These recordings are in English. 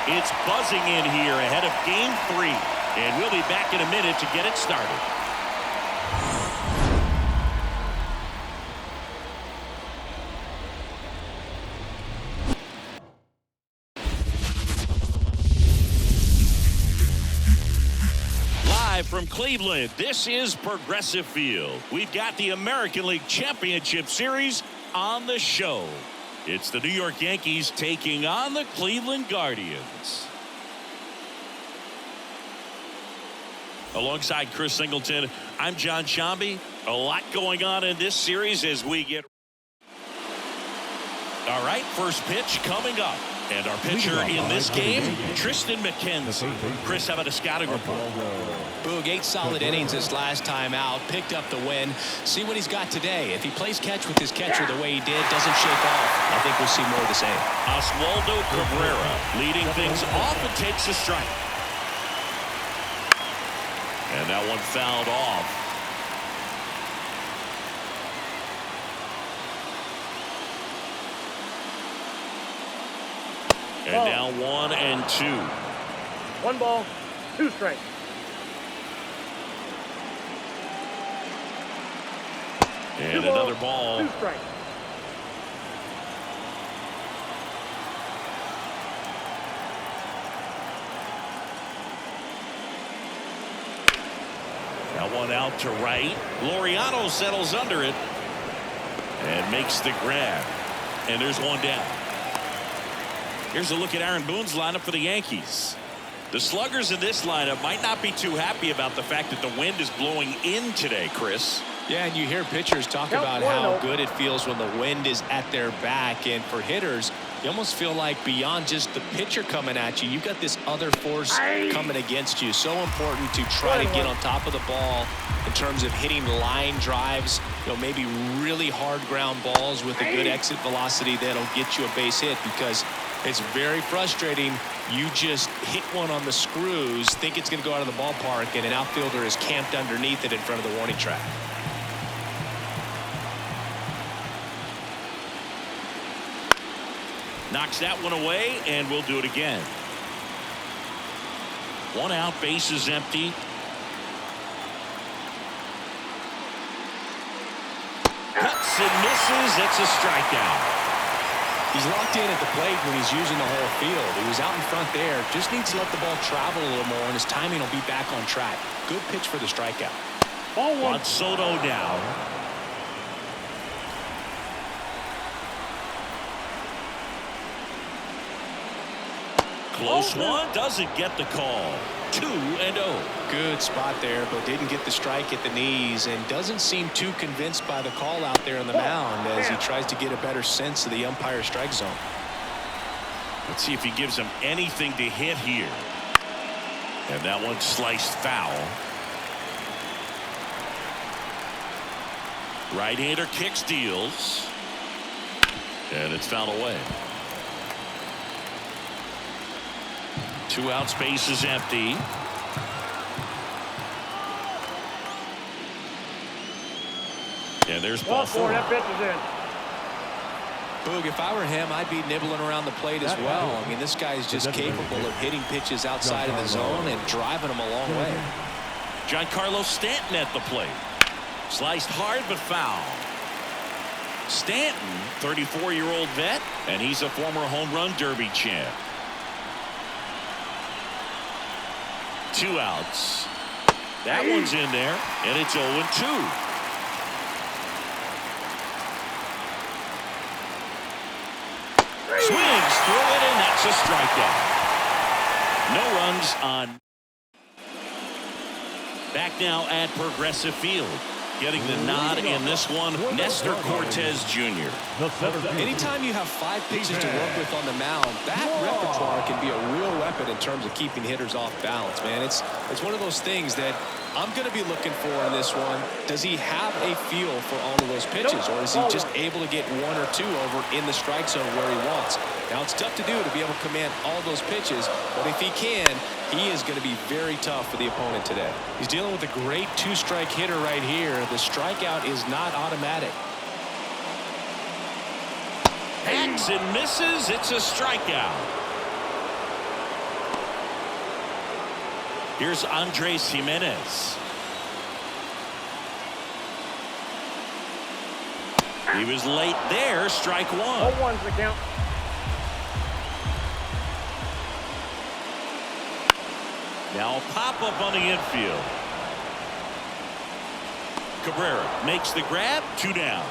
It's buzzing in here ahead of Game 3. And we'll be back in a minute to get it started. Live from Cleveland, this is Progressive Field. We've got the American League Championship Series on the show. It's the New York Yankees taking on the Cleveland Guardians. Alongside Chris Singleton, I'm John Shambi. A lot going on in this series as we get. All right, first pitch coming up. And our pitcher in this game, Tristan McKenzie. Chris, how about a scouting report? Boog, 8 solid innings this last time out. Picked up the win. See what he's got today. If he plays catch with his catcher the way he did, doesn't shake off, I think we'll see more of the same. Oswaldo Cabrera leading things off and takes a strike. And that one fouled off. And now 1 and 2. 1 ball, 2 strikes. And another ball. 2 strikes. That one out to right. Laureano settles under it and makes the grab. And there's one down. Here's a look at Aaron Boone's lineup for the Yankees. The sluggers in this lineup might not be too happy about the fact that the wind is blowing in today, Chris. Yeah, and you hear pitchers talk about how good it feels when the wind is at their back. And for hitters, you almost feel like beyond just the pitcher coming at you, you've got this other force coming against you. So important to try to get on top of the ball in terms of hitting line drives, maybe really hard ground balls with a good exit velocity that'll get you a base hit, because it's very frustrating. You just hit one on the screws, think it's going to go out of the ballpark, and an outfielder is camped underneath it in front of the warning track. Knocks that one away, and we'll do it again. 1 out, base is empty. Cuts and misses. It's a strikeout. He's locked in at the plate when he's using the whole field. He was out in front there. Just needs to let the ball travel a little more, and his timing will be back on track. Good pitch for the strikeout. Ball 1. On Soto now. Close one. Doesn't get the call. 2-0. Good spot there, but didn't get the strike at the knees, and doesn't seem too convinced by the call out there on the mound as he tries to get a better sense of the umpire strike zone. Let's see if he gives him anything to hit here. And that one sliced foul. Right-hander kicks, deals. And it's fouled away. 2 out, space is empty. And there's ball 4. That pitch is in. Boog, if I were him, I'd be nibbling around the plate as well. I mean, this guy's just capable of hitting pitches outside of the zone and driving them a long way. Giancarlo Stanton at the plate. Sliced hard but foul. Stanton, 34-year-old vet, and he's a former home run derby champ. 2 outs. That one's in there, and it's 0-2. Swings through it, and that's a strikeout. No runs on. Back now at Progressive Field. Getting the nod in this one, Nestor Cortez Jr. Anytime you have 5 pitches to work with on the mound, that repertoire can be a real weapon in terms of keeping hitters off balance, man. It's one of those things that I'm going to be looking for in this one. Does he have a feel for all of those pitches, or is he just able to get 1 or 2 over in the strike zone where he wants? Now, it's tough to do to be able to command all those pitches, but if he can, he is going to be very tough for the opponent today. He's dealing with a great 2-strike hitter right here. The strikeout is not automatic. Hacks and misses. It's a strikeout. Here's Andres Jimenez. He was late there. Strike one. 0-1's the count. Now a pop-up on the infield. Cabrera makes the grab. 2 down.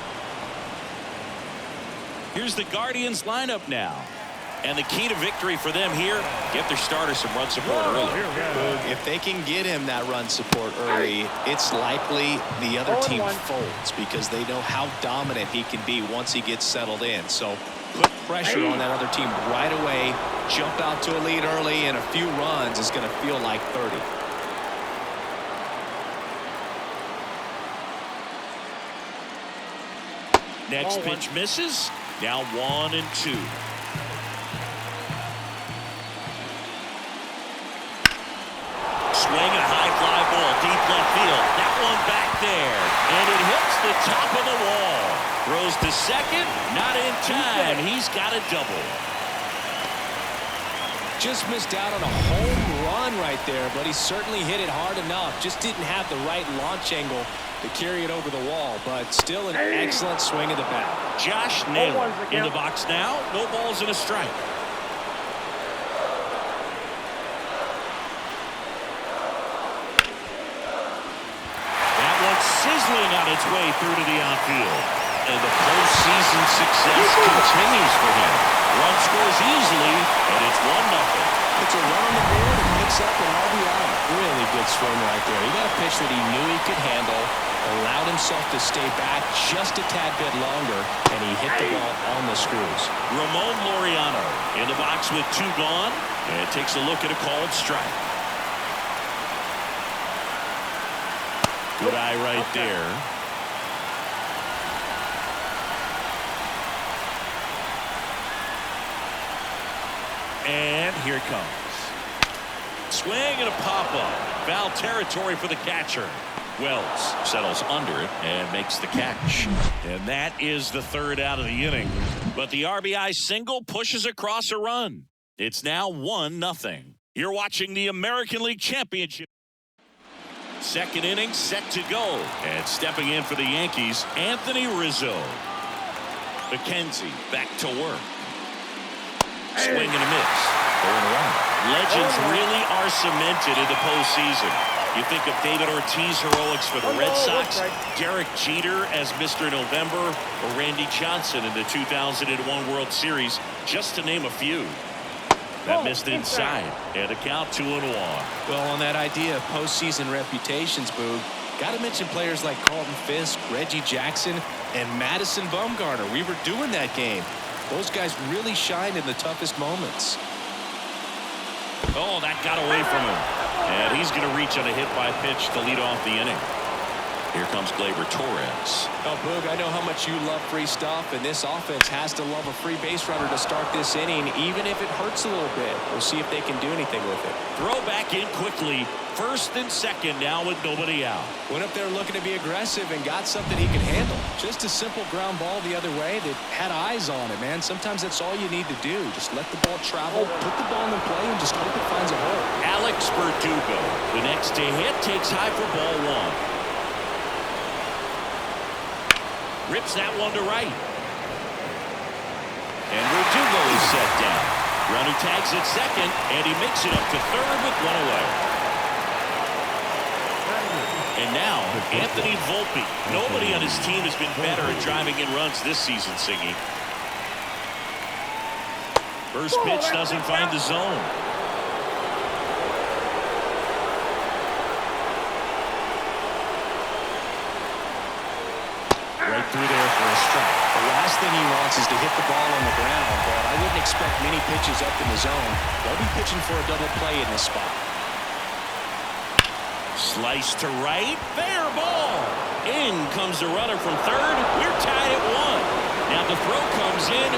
Here's the Guardians lineup now. And the key to victory for them here, get their starter some run support early. If they can get him that run support early, it's likely the other team folds because they know how dominant he can be once he gets settled in. So put pressure on that other team right away. Jump out to a lead early, and a few runs is going to feel like 30. Next pitch misses. Now 1-2. Swing and a high fly ball deep left field. That one back there. And it hits the top of the wall. Throws to second. Not in time. He's got a double. Just missed out on a home run right there, but he certainly hit it hard enough. Just didn't have the right launch angle to carry it over the wall, but still an excellent swing of the bat. Josh Naylor in the box now. No balls and a strike. That one's sizzling on its way through to the outfield. And the postseason success continues for him. Run scores easily, and it's 1-0. It's a run on the board and picks up an RBI. Really good swing right there. He got a pitch that he knew he could handle, allowed himself to stay back just a tad bit longer, and he hit the ball on the screws. Ramon Laureano in the box with 2 gone, and takes a look at a called strike. Good eye right there. And here it comes. Swing and a pop-up. Foul territory for the catcher. Wells settles under it and makes the catch. And that is the 3rd out of the inning. But the RBI single pushes across a run. It's now 1-0. You're watching the American League Championship. 2nd inning set to go. And stepping in for the Yankees, Anthony Rizzo. McKenzie back to work. Swing and a miss. 0-1. Legends really are cemented in the postseason. You think of David Ortiz heroics for the Red Sox, Derek Jeter as Mr. November, or Randy Johnson in the 2001 World Series, just to name a few. That missed inside, and a count 2-1. Well, on that idea of postseason reputations, Boog, got to mention players like Carlton Fisk, Reggie Jackson, and Madison Bumgarner. We were doing that game. Those guys really shined in the toughest moments. Oh, that got away from him. And he's going to reach on a hit by pitch to lead off the inning. Here comes Gleyber Torres. Oh, Boog, I know how much you love free stuff, and this offense has to love a free base runner to start this inning, even if it hurts a little bit. We'll see if they can do anything with it. Throw back in quickly. 1st and 2nd now with nobody out. Went up there looking to be aggressive and got something he could handle. Just a simple ground ball the other way that had eyes on it, man. Sometimes that's all you need to do. Just let the ball travel, put the ball in play, and just hope it finds a hole. Alex Verdugo, the next to hit, takes high for ball 1. Rips that one to right. And Verdugo is set down. Runner tags at second, and he makes it up to 3rd with 1 away. And now, Anthony Volpe. Nobody on his team has been better at driving in runs this season, Singy. First pitch doesn't find the zone. Right through there for a strike. The last thing he wants is to hit the ball on the ground, but I wouldn't expect many pitches up in the zone. They'll be pitching for a double play in this spot. Slice to right. Fair ball. In comes the runner from 3rd. We're tied at 1. Now the throw comes in.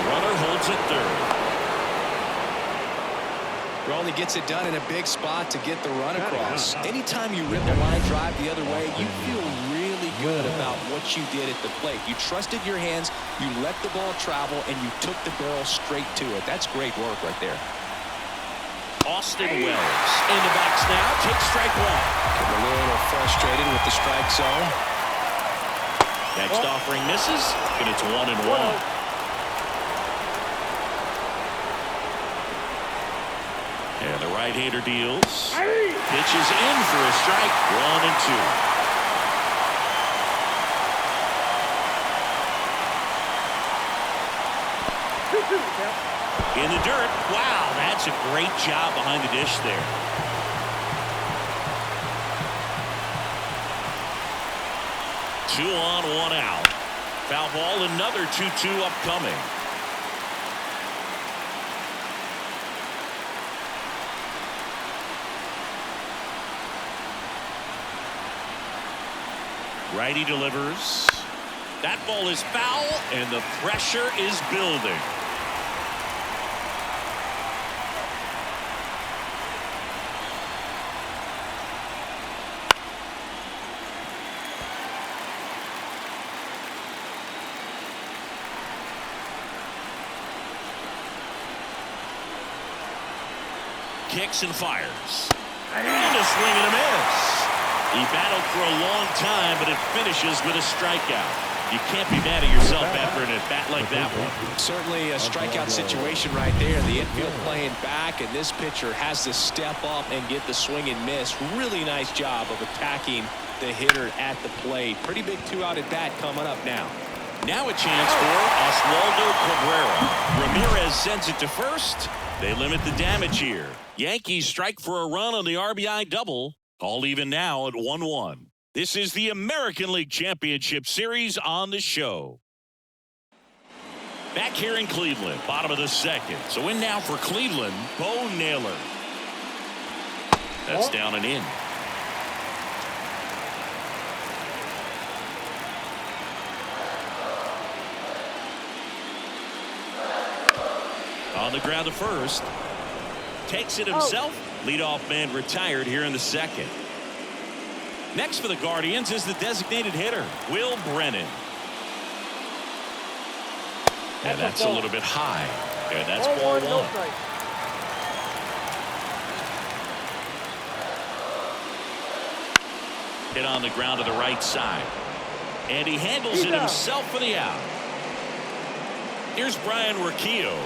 Runner holds at 3rd. Only gets it done in a big spot to get the run across. Anytime you rip a line drive the other way, you feel really good about what you did at the plate. You trusted your hands, you let the ball travel, and you took the barrel straight to it. That's great work right there. Austin Wells. In the box now, takes strike one. Getting a little frustrated with the strike zone. Next offering misses, and it's 1-1. And the right-hander deals. Pitches in for a strike. 1-2. In the dirt. Wow, that's a great job behind the dish there. Two on, one out. Foul ball, another 2-2 upcoming. Righty delivers. That ball is foul, and the pressure is building. Kicks and fires. And a swing and a miss. He battled for a long time, but it finishes with a strikeout. You can't be mad at yourself after an at-bat like that one. Certainly a strikeout situation right there. The infield playing back, and this pitcher has to step up and get the swing and miss. Really nice job of attacking the hitter at the plate. Pretty big two-out at-bat coming up now. Now a chance for Oswaldo Cabrera. Ramirez sends it to first. They limit the damage here. Yankees strike for a run on the RBI double. All even now at 1-1. This is the American League Championship Series on the show. Back here in Cleveland, bottom of the second. So in now for Cleveland, Bo Naylor. That's down and in. On the ground to first. Takes it himself. Leadoff man retired here in the second. Next for the Guardians is the designated hitter, Will Brennan. And that's a little bit high. And that's ball one. Hit on the ground to the right side. And he handles it himself for the out. Here's Brian Urquijo,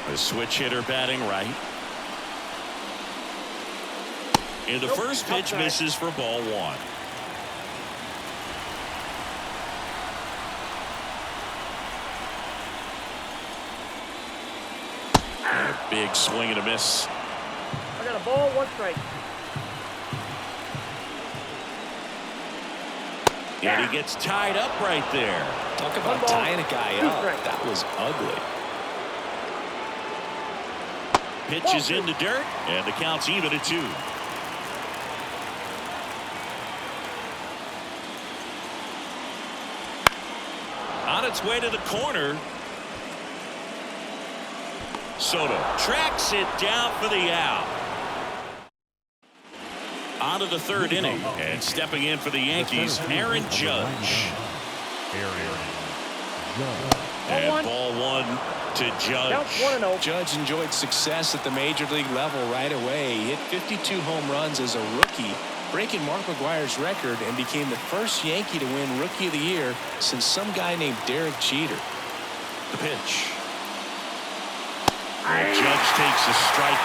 the switch hitter batting right. And the first pitch misses for ball one. And a big swing and a miss. I got a ball, one strike. And he gets tied up right there. Talk about tying a guy up. That was ugly. Pitch is in the dirt, and the count's even at 2. On its way to the corner. Soto tracks it down for the out. On to the third inning, and stepping in for the Yankees, Aaron Judge. And ball one to Judge. Judge enjoyed success at the major league level right away. He hit 52 home runs as a rookie, breaking Mark McGwire's record, and became the first Yankee to win Rookie of the Year since some guy named Derek Jeter. The pitch. And Judge takes a strike.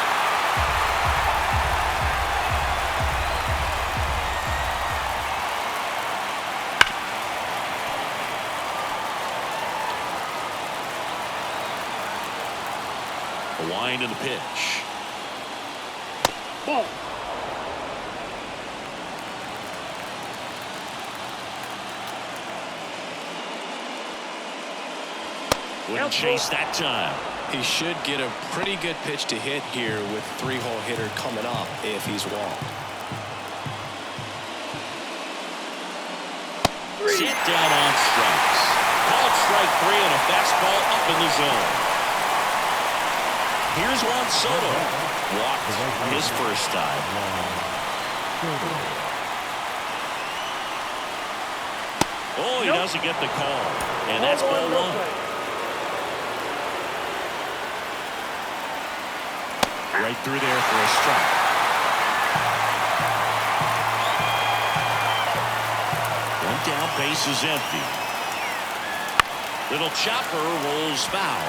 The wind and the pitch. Ball. Wouldn't chase that time. He should get a pretty good pitch to hit here with three-hole hitter coming up if he's walked. Sit down on strikes. Called strike 3 and a fastball up in the zone. Here's Juan Soto. Walked his first time. Oh, he doesn't get the call. And that's ball one. Right through there for a strike. One down, base is empty. Little chopper rolls foul.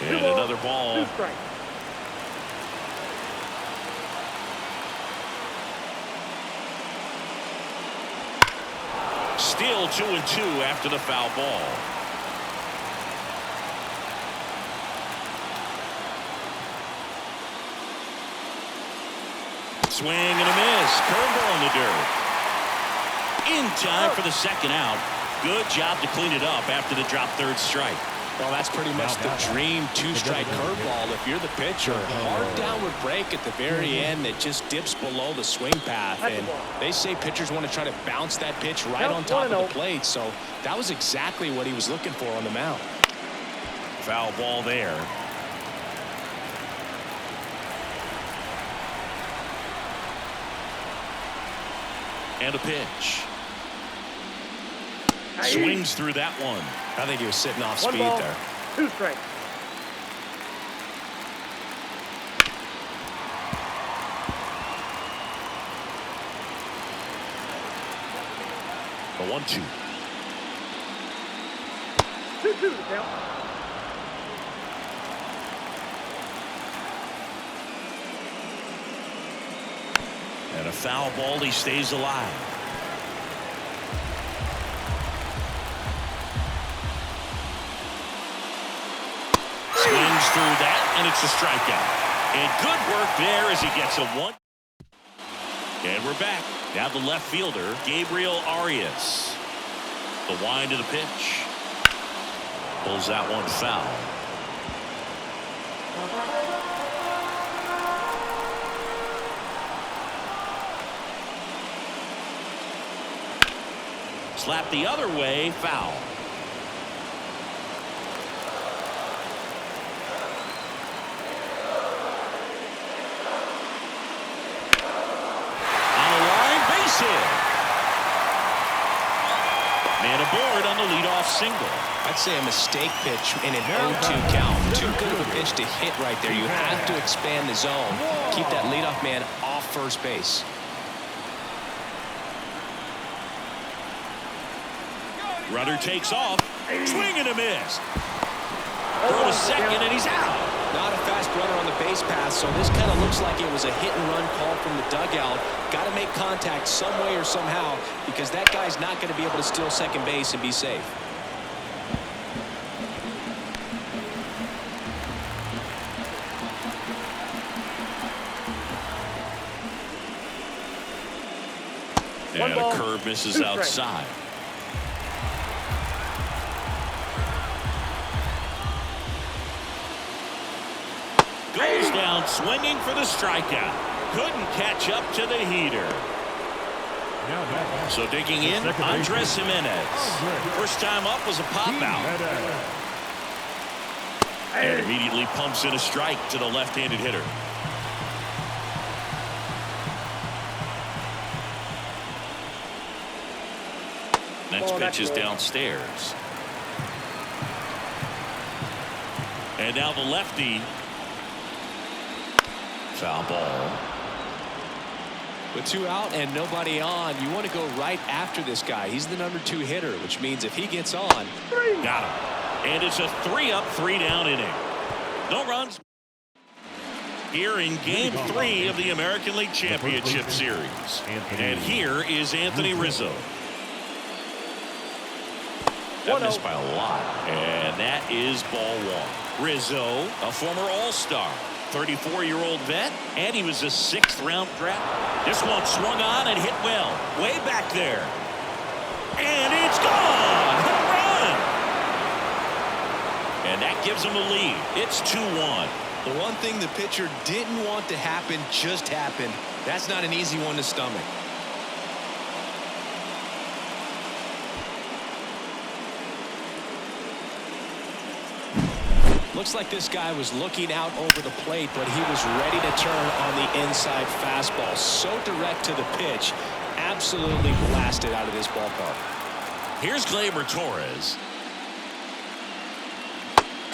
And another ball. 2 strikes. Still 2-2 after the foul ball. Swing and a miss. Curveball in the dirt. In time for the second out. Good job to clean it up after the drop third strike. Well, that's pretty much the dream 2-strike curveball. If you're the pitcher, hard downward break at the very end that just dips below the swing path. And they say pitchers want to try to bounce that pitch right on top of the plate. So that was exactly what he was looking for on the mound. Foul ball there. And a pitch. Swings through that one. I think he was sitting off speed ball, there. 2 strikes. The 1-2. 2-2 to count. And a foul ball. He stays alive. Swings through that, and it's a strikeout. And good work there as he gets a 1. And we're back. Now the left fielder, Gabriel Arias. The wind of the pitch. Pulls that one foul. Slap the other way, foul. On the line, base hit. Man aboard on the leadoff single. I'd say a mistake pitch in an 0-2 count. Too good of a pitch to hit right there. You have to expand the zone. Keep that leadoff man off first base. Runner takes off. Swing and a miss. Throw to second, and he's out. Not a fast runner on the base path, so this kind of looks like it was a hit-and-run call from the dugout. Got to make contact some way or somehow, because that guy's not going to be able to steal second base and be safe. And a curve misses outside. Goes down swinging for the strikeout. Couldn't catch up to the heater. So digging in, Andres Jimenez. First time up was a pop out. And immediately pumps in a strike to the left-handed hitter. Next pitch is downstairs. And now the lefty. Foul ball. With 2 out and nobody on, you want to go right after this guy. He's the number 2 hitter, which means if he gets on. Got him. And it's a 3-up, 3-down inning. No runs. Here in Game 3 of the American League Championship Series. And here is Anthony Rizzo. That missed by a lot. And that is ball 1. Rizzo, a former All-Star. 34-year-old vet, and he was a 6th-round draft. This one swung on and hit well, way back there. And it's gone! Home run! And that gives him a lead. It's 2-1. The one thing the pitcher didn't want to happen just happened. That's not an easy one to stomach. Looks like this guy was looking out over the plate, but he was ready to turn on the inside fastball. So direct to the pitch. Absolutely blasted out of this ballpark. Here's Gleyber Torres.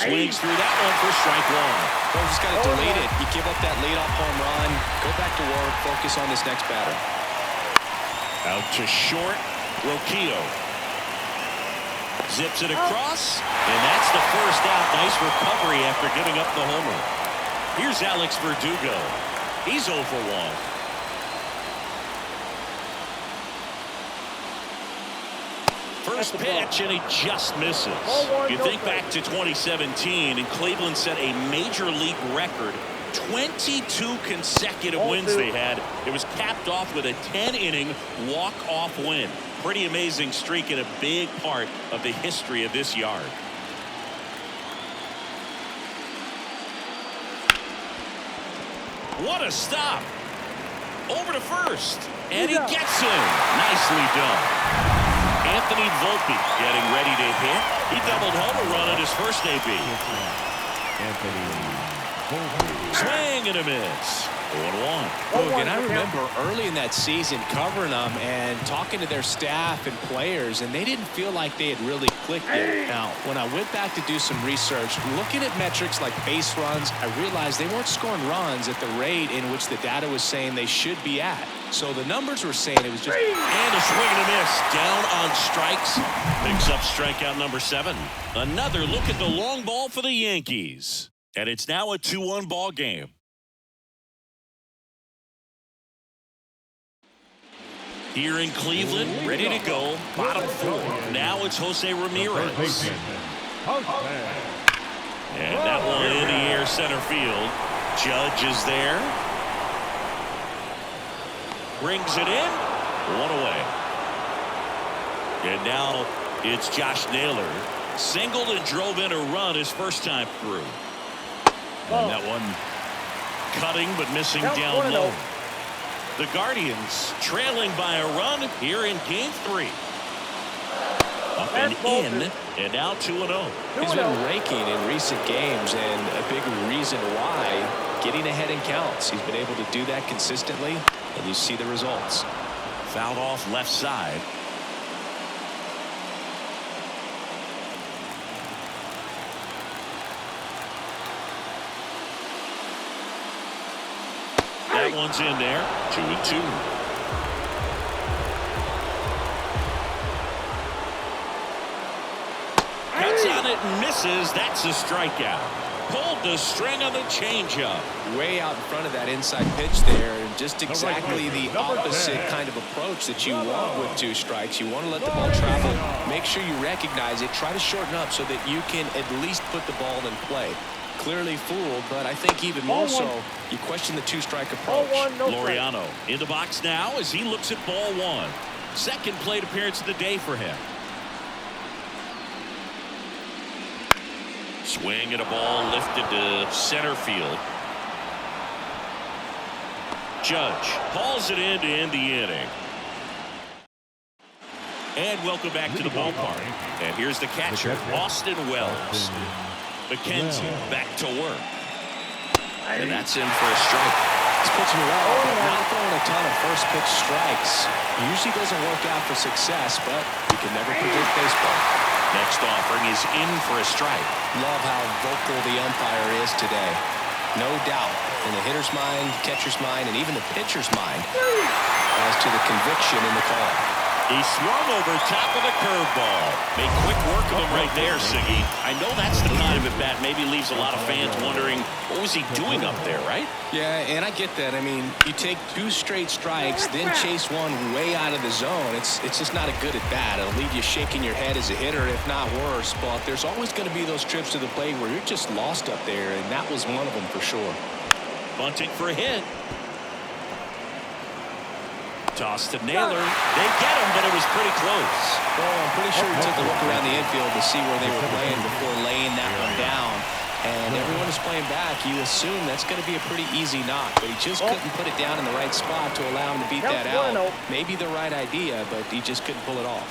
Swings through that one for strike one. Well, just got to delete it. You give up that leadoff home run. Go back to work. Focus on this next batter. Out to short. Roquillo. Zips it across. And that's the first out. Nice recovery after giving up the homer. Here's Alex Verdugo. He's 0 for 1. First pitch, and he just misses. You think back to 2017, and Cleveland set a major league record. 22 consecutive wins they had. It was capped off with a 10-inning walk-off win. Pretty amazing streak and a big part of the history of this yard. What a stop. Over to first, and he gets him. Nicely done. Anthony Volpe getting ready to hit. He doubled home a run at his first AB. Swing and a miss. 1-1. And I remember early in that season covering them and talking to their staff and players, and they didn't feel like they had really clicked yet. Now, when I went back to do some research, looking at metrics like base runs, I realized they weren't scoring runs at the rate in which the data was saying they should be at. So the numbers were saying it was just... And a swing and a miss. Down on strikes. Picks up strikeout number 7. Another look at the long ball for the Yankees. And it's now a 2-1 ball game. Here in Cleveland, ready to go. Bottom 4. Now it's Jose Ramirez. And that one in the air center field. Judge is there. Brings it in. 1 away. And now it's Josh Naylor. Singled and drove in a run his first time through. And that one cutting but missing down low. The Guardians trailing by a run here in Game 3. Up and in, and now 2-0. He's been raking in recent games, and a big reason why, getting ahead in counts. He's been able to do that consistently, and you see the results. Fouled off left side. That one's in there. 2-2. Cuts on it and misses. That's a strikeout. Pulled the string on the changeup. Way out in front of that inside pitch there, and just exactly the opposite kind of approach that you want with 2 strikes. You want to let the ball travel. Make sure you recognize it. Try to shorten up so that you can at least put the ball in play. Clearly fooled, but I think even more so, you question the 2-strike approach. Laureano in the box now as he looks at ball 1. Second plate appearance of the day for him. Swing and a ball lifted to center field. Judge hauls it in to end the inning. And welcome back to the ballpark. And here's the catcher, Austin Wells. McKenzie back to work. And that's in for a strike. He's pitching well, but not throwing a ton of first pitch strikes. Usually doesn't work out for success, but you can never predict baseball. Next offering is in for a strike. Love how vocal the umpire is today. No doubt in the hitter's mind, catcher's mind, and even the pitcher's mind as to the conviction in the call. He swung over top of the curveball. Made quick work of him right there, Siggy. I know that's the kind of at-bat maybe leaves a lot of fans wondering, what was he doing up there, right? Yeah, and I get that. I mean, you take 2 straight strikes, then chase one way out of the zone. It's just not a good at-bat. It'll leave you shaking your head as a hitter, if not worse. But there's always going to be those trips to the plate where you're just lost up there, and that was one of them for sure. Bunting for a hit. Toss to Naylor. They get him, but it was pretty close. Well, I'm pretty sure he took a look around the infield to see where they were playing before laying that one down. And everyone is playing back. You assume that's going to be a pretty easy knock, but he just couldn't put it down in the right spot to allow him to beat that out. Maybe the right idea, but he just couldn't pull it off.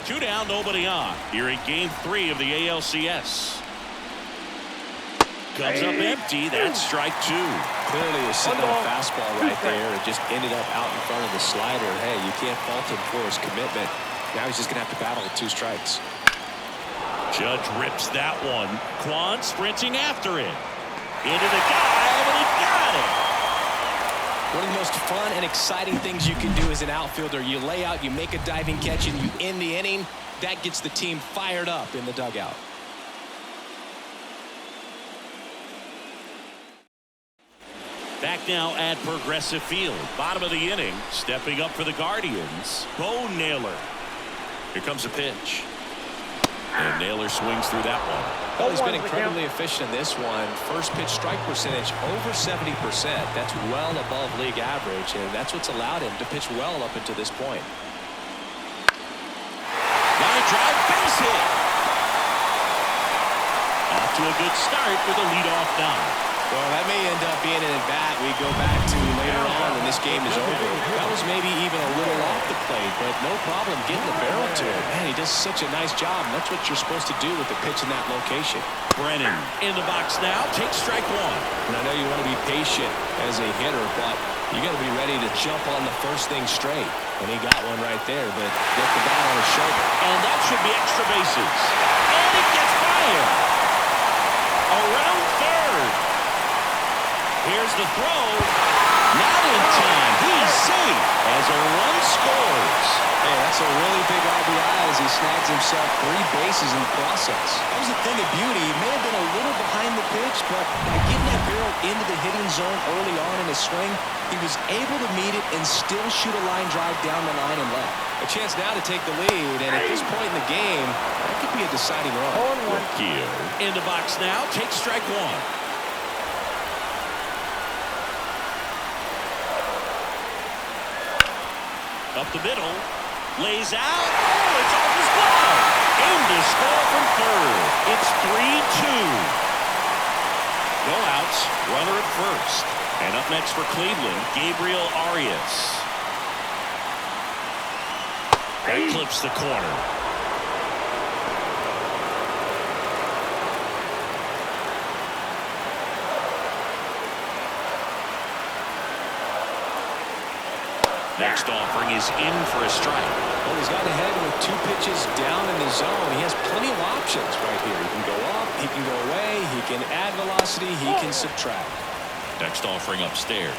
Two down, nobody on. Here in Game 3 of the ALCS. Comes up empty. That's strike two. Clearly was sitting on a fastball right there and just ended up out in front of the slider. Hey, you can't fault him for his commitment. Now he's just going to have to battle with 2 strikes. Judge rips that one. Kwan sprinting after it. Into the dive, and he got it. One of the most fun and exciting things you can do as an outfielder. You lay out, you make a diving catch, and you end the inning. That gets the team fired up in the dugout. Back now at Progressive Field. Bottom of the inning. Stepping up for the Guardians. Bo Naylor. Here comes a pitch. And Naylor swings through that one. Well, he's been incredibly efficient in this one. First pitch strike percentage over 70%. That's well above league average, and that's what's allowed him to pitch well up until this point. Line drive, base hit. Off to a good start with a leadoff nod. Well, that may end up being an at-bat we go back to later on when this game is over. That was maybe even a little off the plate, but no problem getting the barrel to it. Man, he does such a nice job, and that's what you're supposed to do with the pitch in that location. Brennan in the box now. Takes strike one. And I know you want to be patient as a hitter, but you got to be ready to jump on the first thing straight. And he got one right there, but get the bat on his shoulder. And that should be extra bases. And it gets fired. Around third. Here's the throw. Not in time. He's safe as a run scores. Hey, that's a really big RBI as he snags himself 3 bases in the process. That was a thing of beauty. He may have been a little behind the pitch, but by getting that barrel into the hitting zone early on in his swing, he was able to meet it and still shoot a line drive down the line and left. A chance now to take the lead, and at this point in the game, that could be a deciding run. Gil in the box now. Takes strike one. Up the middle, lays out. Oh, it's off his glove. Aim to score from third. It's 3-2. No outs, runner at first. And up next for Cleveland, Gabriel Arias. That clips the corner. Next offering is in for a strike. Well, he's got ahead with 2 pitches down in the zone. He has plenty of options right here. He can go up, he can go away, he can add velocity, he can subtract. Next offering upstairs.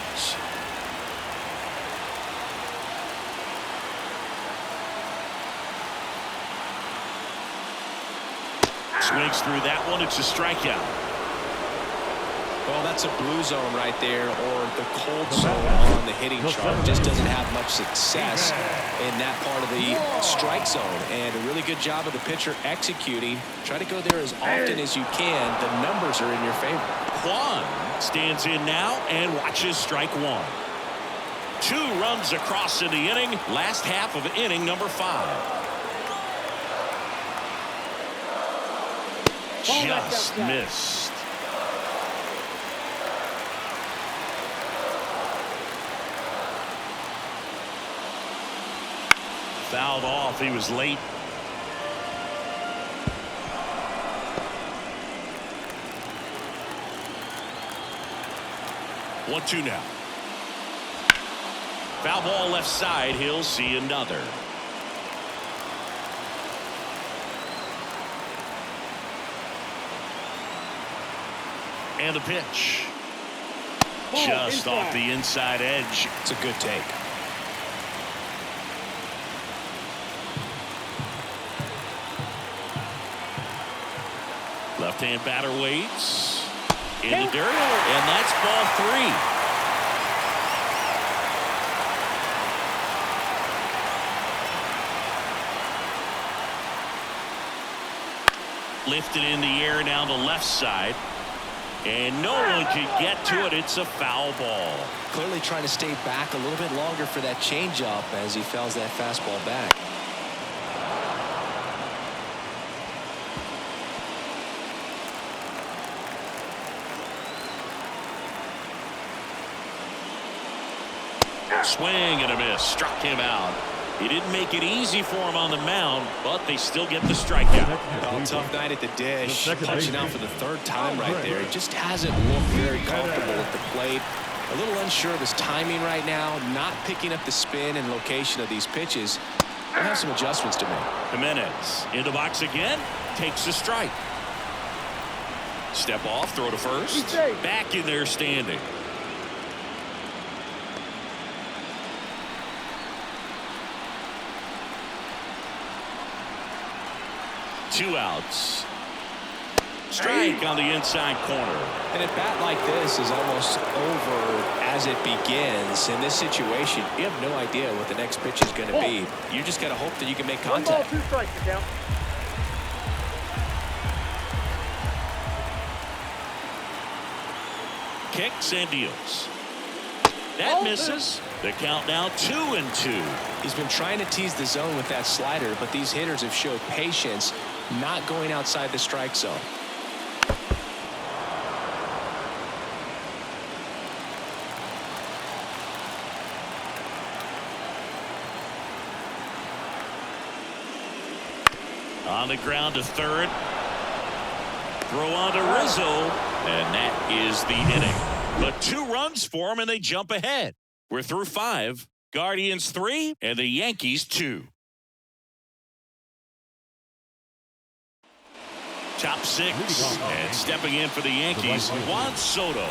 Swings through that one. It's a strikeout. Well, that's a blue zone right there, or the cold zone on the hitting chart. Just doesn't have much success in that part of the strike zone. And a really good job of the pitcher executing. Try to go there as often as you can. The numbers are in your favor. Kwan stands in now and watches strike one. 2 runs across in the inning. Last half of inning number 5. Just missed. Fouled off. He was late. One, 2 now. Foul ball left side. He'll see another. And the pitch. Just off the inside edge. It's a good take. Left-hand batter waits. In the dirt. And that's ball 3. Lifted in the air down the left side. And no one could get to it. It's a foul ball. Clearly trying to stay back a little bit longer for that changeup as he fouls that fastball back. Swing and a miss. Struck him out. He didn't make it easy for him on the mound, but they still get the strikeout. Oh, tough night at the dish. Punching out for the third time right there. He just hasn't looked very comfortable at the plate. A little unsure of his timing right now. Not picking up the spin and location of these pitches. He'll have some adjustments to make. Jimenez in the box again. Takes a strike. Step off, throw to first. Back in there standing. Two outs. Strike on the inside corner. And a bat like this is almost over as it begins. In this situation, you have no idea what the next pitch is going to be. You just got to hope that you can make contact. 1 ball, 2 strikes, count. Kicks and deals. That misses. The count now 2-2. He's been trying to tease the zone with that slider, but these hitters have showed patience, not going outside the strike zone. On the ground to third. Throw on to Rizzo. And that is the inning. But 2 runs for him, and they jump ahead. We're through 5. Guardians 3, and the Yankees 2. Top 6. And stepping in for the Yankees, Juan Soto.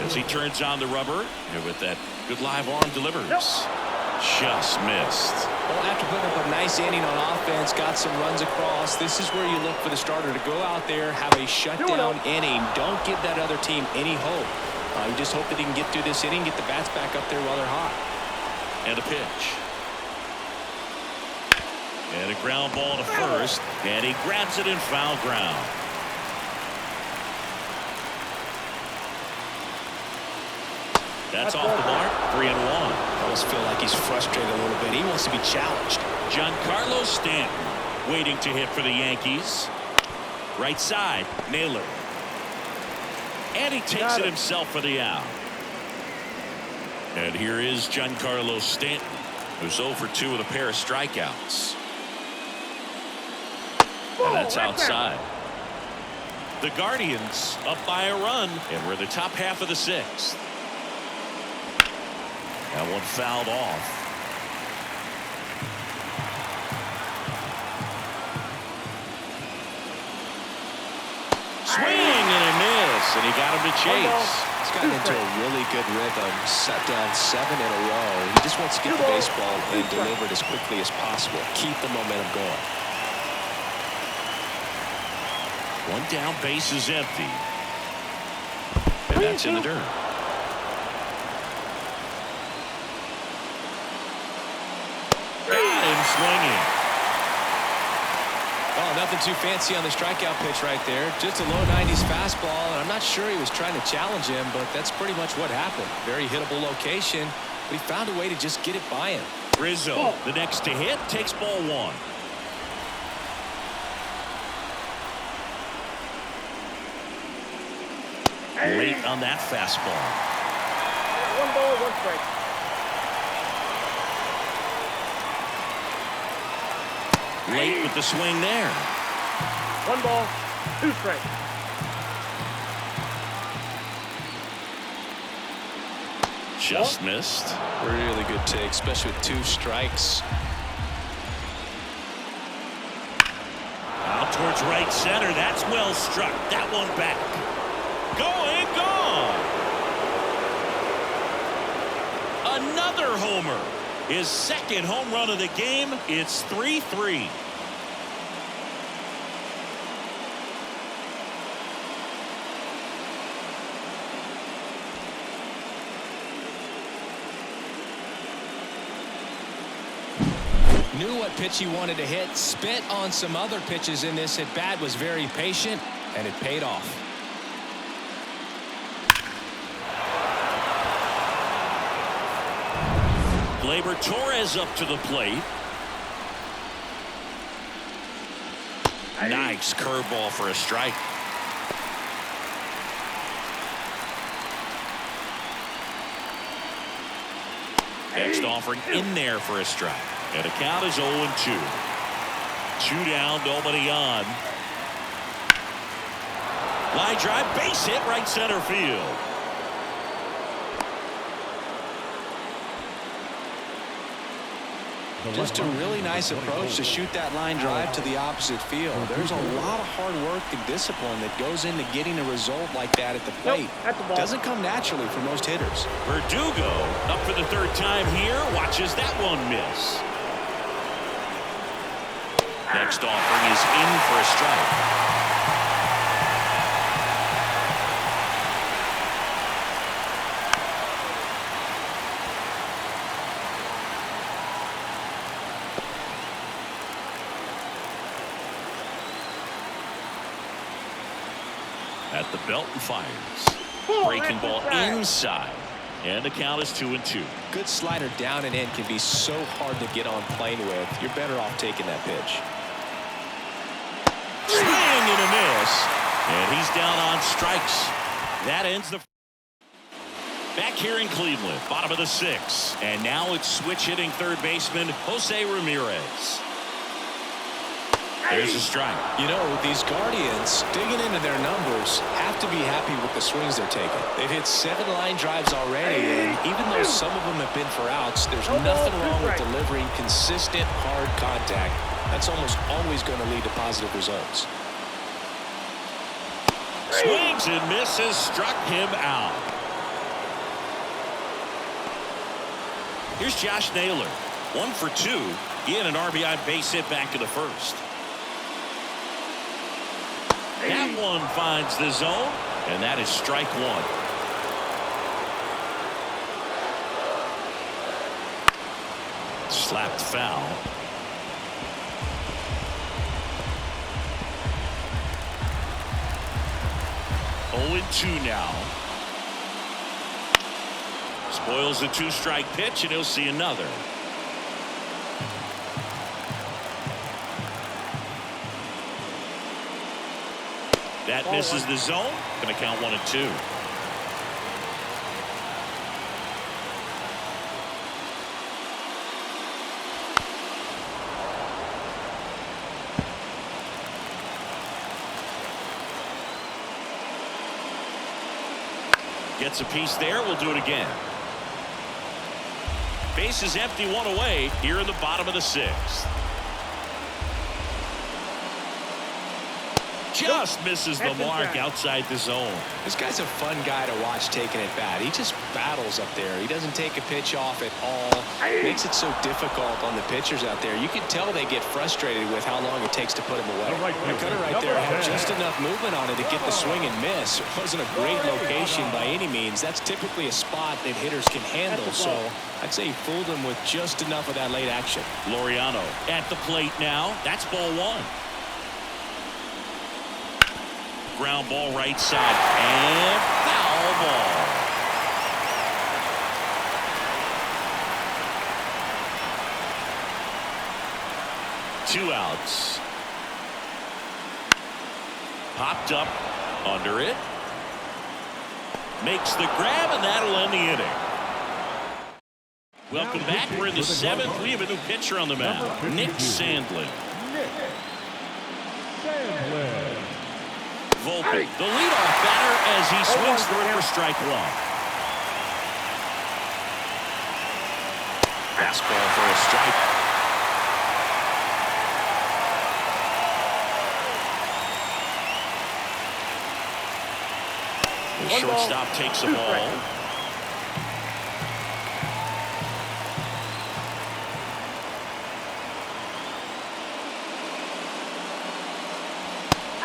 As he turns on the rubber, and with that good live arm delivers. Just missed. Well, after putting up a nice inning on offense, got some runs across, this is where you look for the starter to go out there, have a shutdown inning. Don't give that other team any hope. You just hope that he can get through this inning, get the bats back up there while they're hot. And a pitch. And a ground ball to first, and he grabs it in foul ground. That's off the mark. 3-1. I almost feel like he's frustrated a little bit. He wants to be challenged. Giancarlo Stanton waiting to hit for the Yankees. Right side, Naylor. And he takes it himself for the out. And here is Giancarlo Stanton, who's 0 for 2 with a pair of strikeouts. And that's outside. The Guardians up by a run, and we're the top half of the 6th. That one fouled off. Swing and a miss, and he got him to chase. He's gotten into a really good rhythm. Set down 7 in a row. He just wants to get the baseball and deliver it as quickly as possible. Keep the momentum going. One down, base is empty. And that's in the dirt. Swinging. Oh, nothing too fancy on the strikeout pitch right there. Just a low 90s fastball, and I'm not sure he was trying to challenge him, but that's pretty much what happened. Very hittable location, but he found a way to just get it by him. Rizzo, the next to hit, takes ball 1. Late on that fastball. 1 ball, 1 strike. Late with the swing there. 1 ball, 2 strikes. Just missed. Really good take, especially with 2 strikes. Out towards right center. That's well struck. That one back. Going, gone. Another homer. His 2nd home run of the game. It's 3-3. Knew what pitch he wanted to hit. Spent on some other pitches in this at bat. Was very patient, and it paid off. Gleyber Torres up to the plate. Nice curveball for a strike. Next offering in there for a strike. And the count is 0-2. 2 down, nobody on. Line drive, base hit, right center field. Just a really nice approach to shoot that line drive to the opposite field. There's a lot of hard work and discipline that goes into getting a result like that at the plate. Doesn't come naturally for most hitters. Verdugo up for the 3rd time here. Watches that one miss. Next offering is in for a strike. At the belt and fires. Breaking ball inside. And the count is 2-2. Good slider down and in can be so hard to get on plane with. You're better off taking that pitch. Swing and a miss. And he's down on strikes. That ends the. Back here in Cleveland, bottom of the 6th. And now it's switch hitting third baseman Jose Ramirez. There's a strike. You know, these Guardians, digging into their numbers, have to be happy with the swings they're taking. They've hit 7 line drives already, and even though some of them have been for outs, there's nothing wrong with delivering consistent, hard contact. That's almost always going to lead to positive results. Swings and misses, struck him out. Here's Josh Naylor. 1 for 2. He had an RBI base hit back in the 1st. That one finds the zone, and that is strike 1. Slapped foul. Oh, 2 now. Spoils the 2-strike pitch, and he'll see another. That misses the zone. Going to count 1-2. Gets a piece there. We'll do it again. Base is empty, 1 away here in the bottom of the 6th. Just misses the mark outside the zone. This guy's a fun guy to watch taking it bat. He just battles up there. He doesn't take a pitch off at all. Makes it so difficult on the pitchers out there. You can tell they get frustrated with how long it takes to put him away. The cutter right there had just enough movement on it to get the swing and miss. It wasn't a great location by any means. That's typically a spot that hitters can handle. So I'd say he fooled him with just enough of that late action. Laureano at the plate now. That's ball 1. Ground ball right side and foul ball. Two outs. Popped up under it. Makes the grab, and that'll end the inning. Welcome back. We're in the 7th. We have a new pitcher on the mound, Nick Sandlin. Volpe, the leadoff batter, as he swings through for strike 1. Fastball for a strike. The shortstop takes the ball.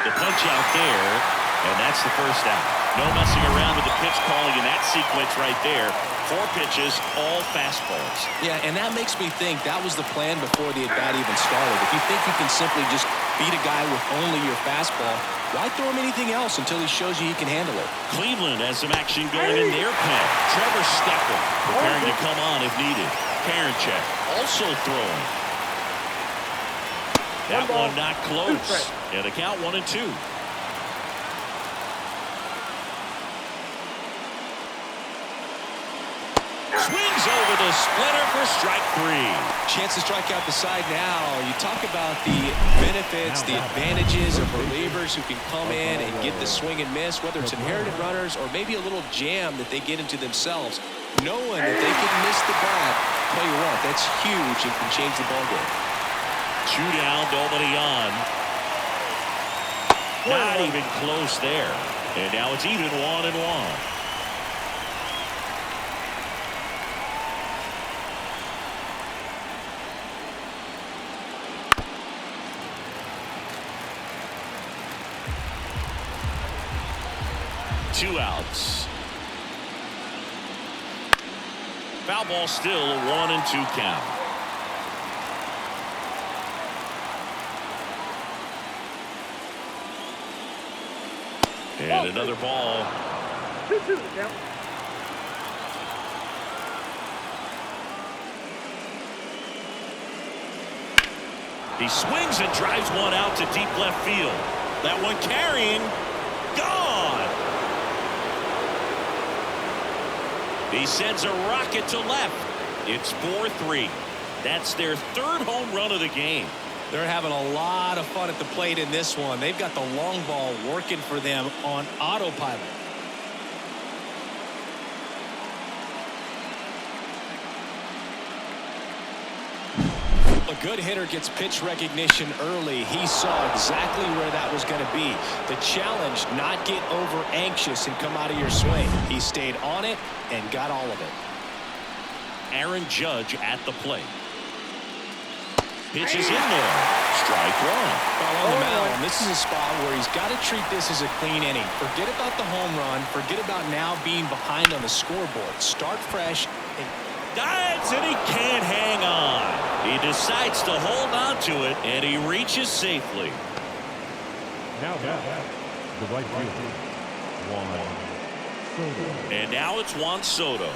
The punch out there, and that's the first out. No messing around with the pitch calling in that sequence right there. 4 pitches, all fastballs. Yeah, and that makes me think that was the plan before the at-bat even started. If you think you can simply just beat a guy with only your fastball, why throw him anything else until he shows you he can handle it? Cleveland has some action going in their pen. Trevor Stephan preparing to come on if needed. Karinchak also throwing. That one not close. And a count 1-2. Swings over a splitter for strike 3. Chance to strike out the side now. You talk about the benefits, the advantages of relievers who can come in and get the swing and miss, whether it's inherited runners or maybe a little jam that they get into themselves. Knowing that they can miss the bat, tell you what, that's huge and can change the ball game. 2 down, nobody on. Not even close there. And now it's even 1-1. Two outs. Foul ball still, a 1-2 count. And another ball. 2-2 count. He swings and drives one out to deep left field. That one carrying. Gone. He sends a rocket to left. It's 4-3. That's their 3rd home run of the game. They're having a lot of fun at the plate in this one. They've got the long ball working for them on autopilot. A good hitter gets pitch recognition early. He saw exactly where that was going to be. The challenge, not get over anxious and come out of your swing. He stayed on it and got all of it. Aaron Judge at the plate. Pitches in there. Strike 1. Well, on the mound, this is a spot where he's got to treat this as a clean inning. Forget about the home run. Forget about now being behind on the scoreboard. Start fresh. Dives and he can't hang on. He decides to hold on to it, and he reaches safely. Now the right fielder, Juan Soto. And now it's Juan Soto.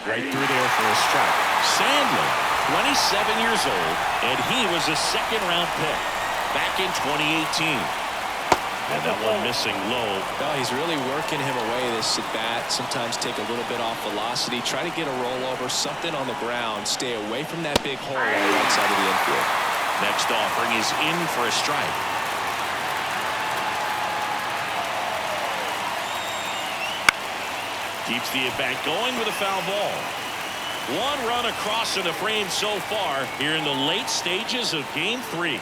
Right through there for a strike. Sandlin, 27 years old, and he was a 2nd-round pick back in 2018. And that one missing low. Well, he's really working him away this at bat. Sometimes take a little bit off velocity. Try to get a rollover, something on the ground. Stay away from that big hole on the right side of the infield. Next offering is in for a strike. Keeps the at-bat going with a foul ball. 1 run across in the frame so far here in the late stages of Game 3.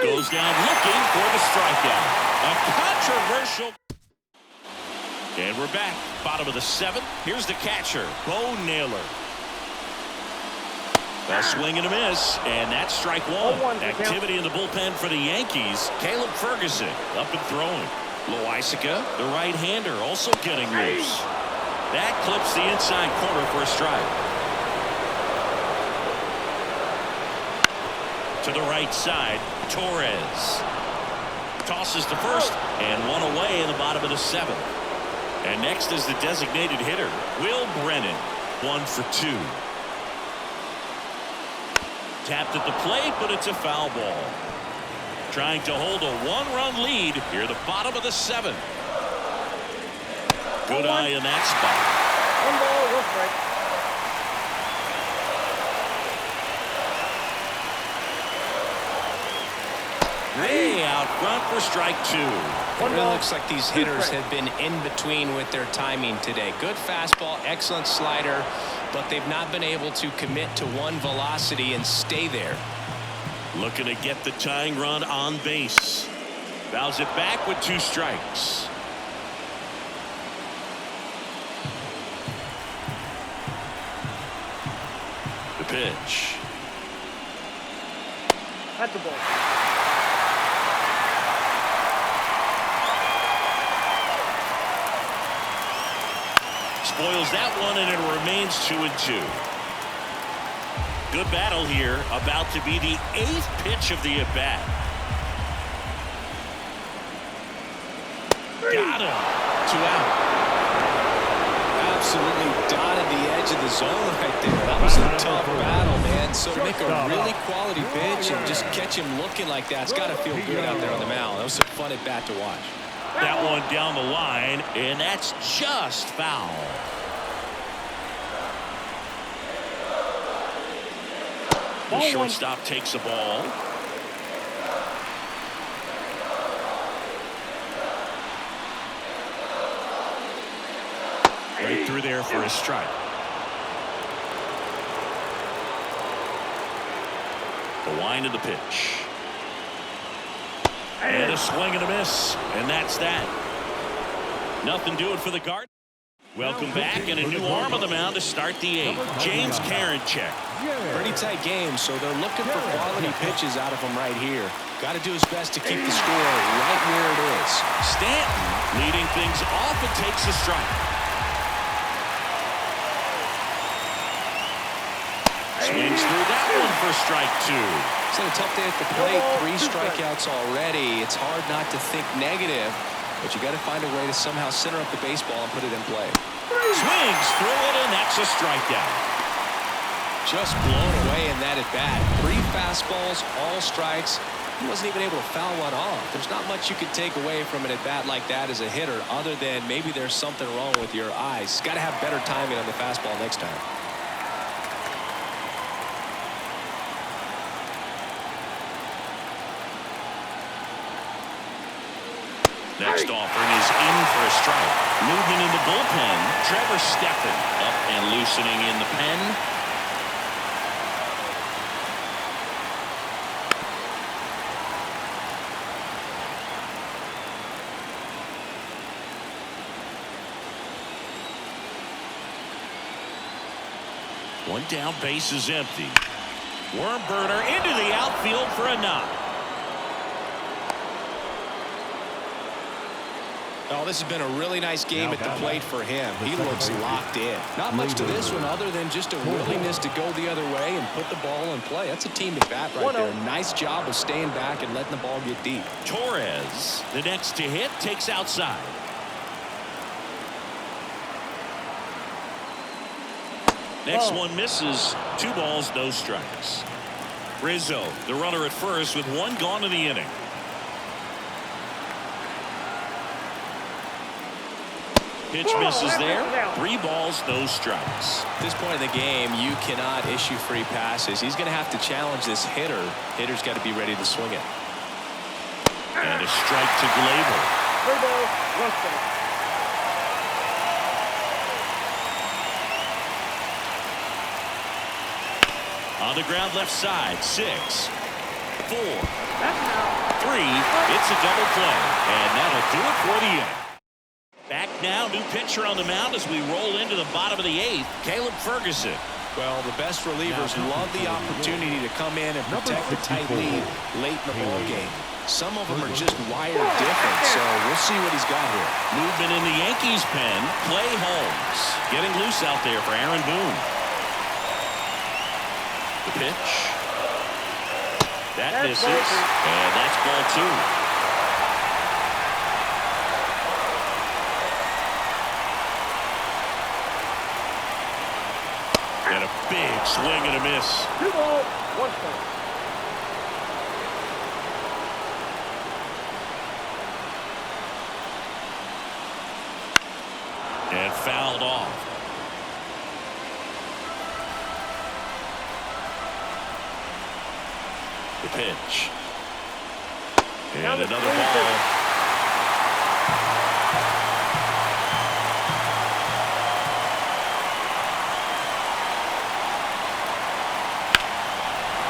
Goes down looking for the strikeout. A controversial. And we're back. Bottom of the 7th. Here's the catcher, Bo Naylor. A swing and a miss, and that's strike 1. Activity in the bullpen for the Yankees. Caleb Ferguson up and throwing. Loisaca, the right-hander, also getting loose. That clips the inside corner for a strike. To the right side, Torres tosses to first, and 1 away in the bottom of the 7th. And next is the designated hitter, Will Brennan, 1 for 2. Tapped at the plate, but it's a foul ball. Trying to hold a 1-run lead here at the bottom of the 7th. Good eye in that spot. 1 ball, 1 strike. Way out front for strike 2. It really looks like these hitters have been in between with their timing today. Good fastball, excellent slider, but they've not been able to commit to one velocity and stay there. Looking to get the tying run on base. Fouls it back with 2 strikes. The pitch. At the ball. Spoils that one, and it remains 2-2. Good battle here, about to be the 8th pitch of the at-bat. Got him. 2 out. Absolutely dotted the edge of the zone right there. That was a tough battle, man. So to make a really quality pitch and just catch him looking like that, it's got to feel good out there on the mound. That was a fun at-bat to watch. That one down the line, and that's just foul. The shortstop takes a ball. Right through there for a strike. The wind of the pitch. And a swing and a miss. And that's that. Nothing doing for the Guard. Welcome back, and a new arm on the mound to start the eighth. James Karinchak. Pretty tight game, so they're looking for quality pitches out of him right here. Got to do his best to keep the score right where it is. Stanton leading things off and takes a strike. Swings through that one for strike two. It's been a tough day at the plate. 3 strikeouts already. It's hard not to think negative, but you got to find a way to somehow center up the baseball and put it in play. Swings through it, and that's a strikeout. Just blown away in that at bat. 3 fastballs, all strikes. He wasn't even able to foul one off. There's not much you can take away from an at bat like that as a hitter, other than maybe there's something wrong with your eyes. Got to have better timing on the fastball next time. Next offering is in for a strike. Moving in the bullpen, Trevor Stephan up and loosening in the pen. One down, base is empty. Worm burner into the outfield for a knock. Oh, this has been a really nice game at the plate for him. He looks locked in. Not much to this one other than just a willingness to go the other way and put the ball in play. That's a team at bat right there. Nice job of staying back and letting the ball get deep. Torres, the next to hit, takes outside. Next one misses. 2 balls, no strikes. Rizzo, the runner at first with 1 gone in the inning. Pitch misses there. 3 balls, no strikes. At this point in the game, you cannot issue free passes. He's going to have to challenge this hitter. Hitter's got to be ready to swing it. And a strike to Gleyber. 3 balls, 1 strike. On the ground left side, 6, 4, 3. That's It's a double play, and that'll do it for the inning. Back now, new pitcher on the mound as we roll into the bottom of the 8th, Caleb Ferguson. Well, the best relievers love the opportunity to come in and protect the tight lead late in the ball game. Some of them are just wired different, so we'll see what he's got here. Movement in the Yankees pen, Clay Holmes getting loose out there for Aaron Boone. The pitch. That misses, and that's ball 2. And a big swing and a miss. 2 balls, 1 strike. And fouled off. The pitch. And another ball.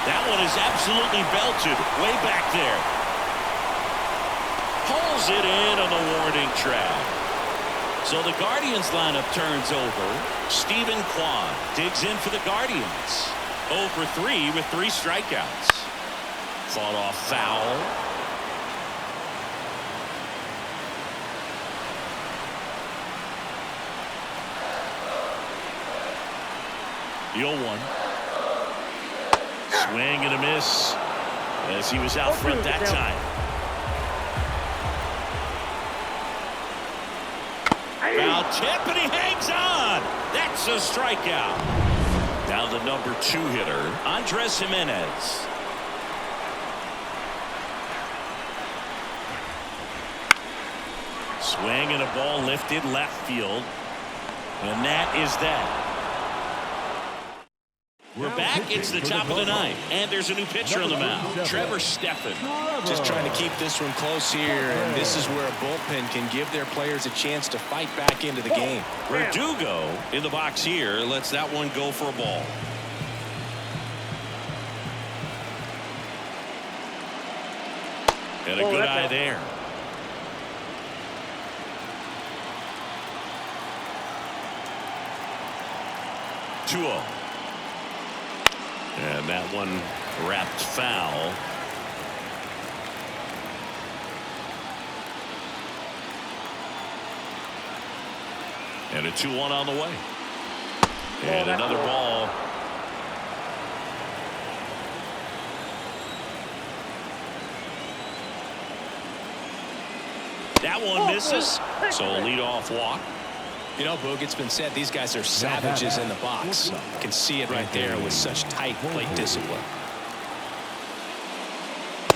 That one is absolutely belted way back there. Pulls it in on the warning track. So the Guardians lineup turns over. Stephen Kwan digs in for the Guardians. 0 for 3 with 3 strikeouts. Fought off foul. The 0-1. Swing and a miss as he was out front that time. Foul tip, and he hangs on. That's a strikeout. Now the number 2 hitter, Andres Jimenez. Swing and a ball lifted left field. And that is that. We're back. It's the top of the ninth. And there's a new pitcher on the mound. Trevor Stephan. Just trying to keep this one close here. And this is where a bullpen can give their players a chance to fight back into the game. Verdugo in the box here. Lets that one go for a ball. And a good eye there. Two-0. And that one wrapped foul. And a 2-1 on the way. And another ball. That one misses. So a leadoff walk. You know, Boog, it's been said these guys are savages in the box. You can see it right there with such tight plate discipline.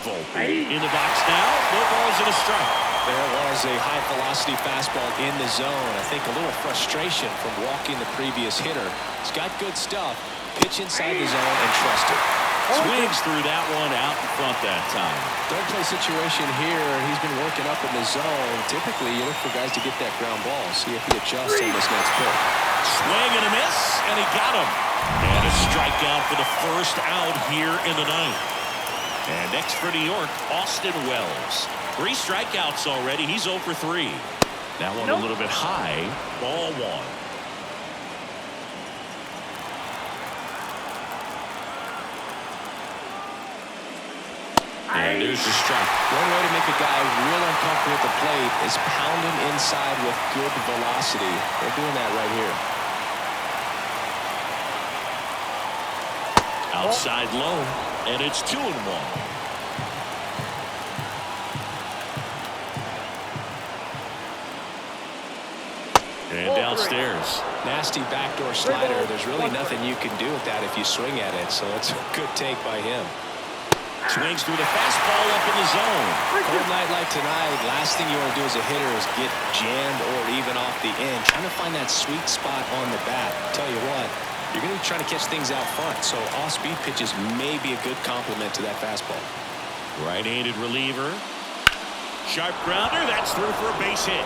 Volpe in the box now. No balls and a strike. There was a high velocity fastball in the zone. I think a little frustration from walking the previous hitter. He's got good stuff. Pitch inside the zone and trust it. Swings through that one out in front that time. Don't play situation here. He's been working up in the zone. Typically, you look for guys to get that ground ball. See if he adjusts on this next pitch. Swing and a miss, and he got him. And a strikeout for the first out here in the ninth. And next for New York, Austin Wells. 3 strikeouts already. He's 0 for 3. That one a little bit high. Ball 1. And there's the strike. One way to make a guy real uncomfortable at the plate is pound him inside with good velocity. They're doing that right here. Outside low, and it's 2-1. And downstairs. Nasty backdoor slider. There's really nothing you can do with that if you swing at it. So it's a good take by him. Swings through the fastball up in the zone. Cold night like tonight, last thing you want to do as a hitter is get jammed or even off the end. Trying to find that sweet spot on the bat. Tell you what, you're going to be trying to catch things out front. So off-speed pitches may be a good complement to that fastball. Right-handed reliever. Sharp grounder. That's through for a base hit.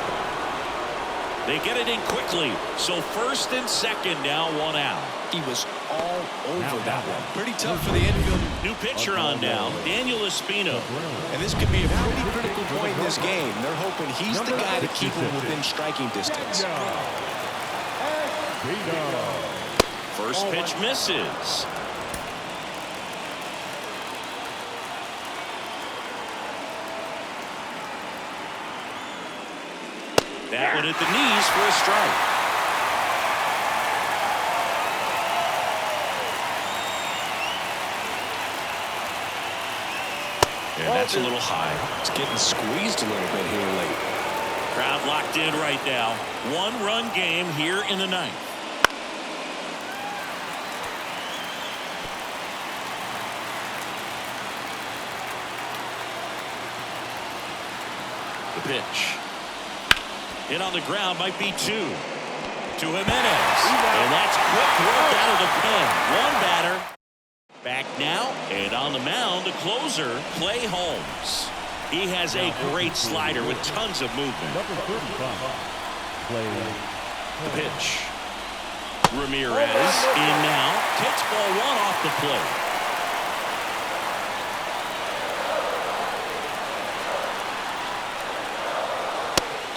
They get it in quickly. So first and second now, 1 out. He was all over that one. Pretty tough for the infield. New pitcher on now, Daniel Espino. And this could be a pretty critical point in this game. They're hoping he's the guy to keep him within striking distance. First pitch misses. That one at the knees for a strike. And that's a little high. It's getting squeezed a little bit here late. Crowd locked in right now. 1-run game here in the ninth. The pitch. Hit on the ground might be 2. To Jimenez. And that's quick work out of the pen. 1 batter. Back now, and on the mound, the closer, Clay Holmes. He has a great slider with tons of movement. Number 35, Clay. The pitch. Ramirez in now. Takes ball 1 off the plate.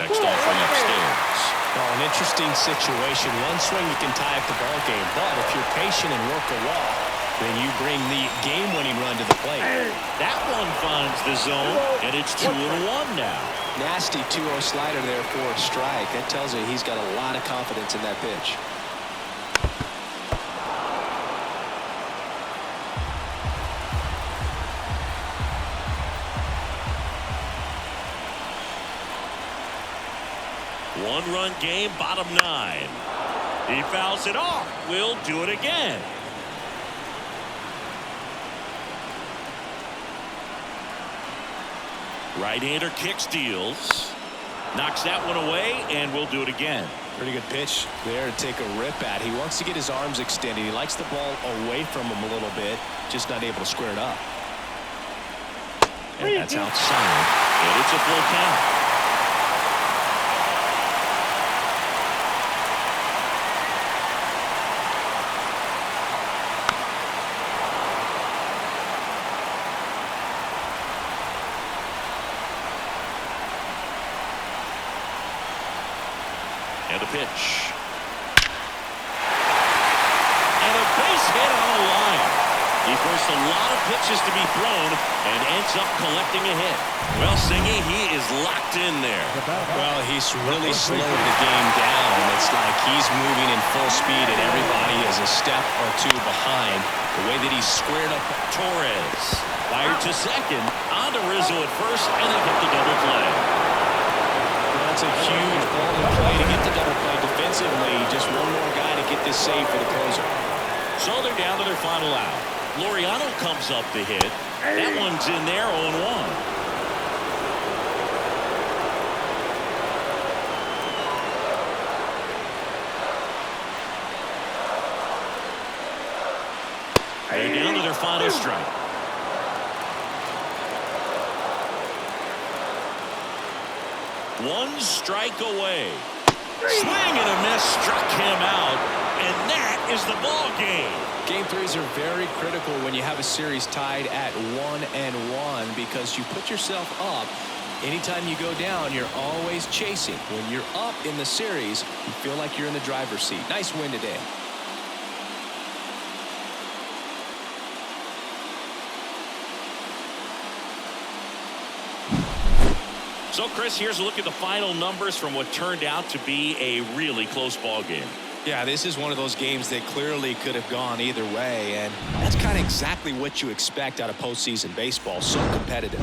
Next offering upstairs. Oh, an interesting situation. One swing you can tie up the ball game, but if you're patient and work a walk, then you bring the game-winning run to the plate. That one finds the zone, and it's 2-1 now. Nasty 2-0 slider there for a strike. That tells you he's got a lot of confidence in that pitch. One-run game, bottom 9. He fouls it off. We'll do it again. Right-hander kick steals. Knocks that one away, and we'll do it again. Pretty good pitch there to take a rip at. He wants to get his arms extended. He likes the ball away from him a little bit, just not able to square it up. And that's outside. And it's a full count. And a pitch. And a base hit on the line. He forced a lot of pitches to be thrown and ends up collecting a hit. Well, Singy, he is locked in there. Well, he's really slowed the game down. It's like he's moving in full speed and everybody is a step or two behind. The way that he's squared up. Torres fired to second. On to Rizzo at first, and they get the double play. That's a huge ball in play to get the double play defensively. Just one more guy to get this save for the closer. So they're down to their final out. Laureano comes up to hit. That one's in there, 0-1. They're down to their final strike. One strike away. Swing and a miss struck him out, and that is the ball game. Game threes are very critical when you have a series tied at 1-1 because you put yourself up. Anytime you go down, you're always chasing. When you're up in the series, you feel like you're in the driver's seat. Nice win today. So, Chris, here's a look at the final numbers from what turned out to be a really close ball game. Yeah, this is one of those games that clearly could have gone either way, and that's kind of exactly what you expect out of postseason baseball. So competitive.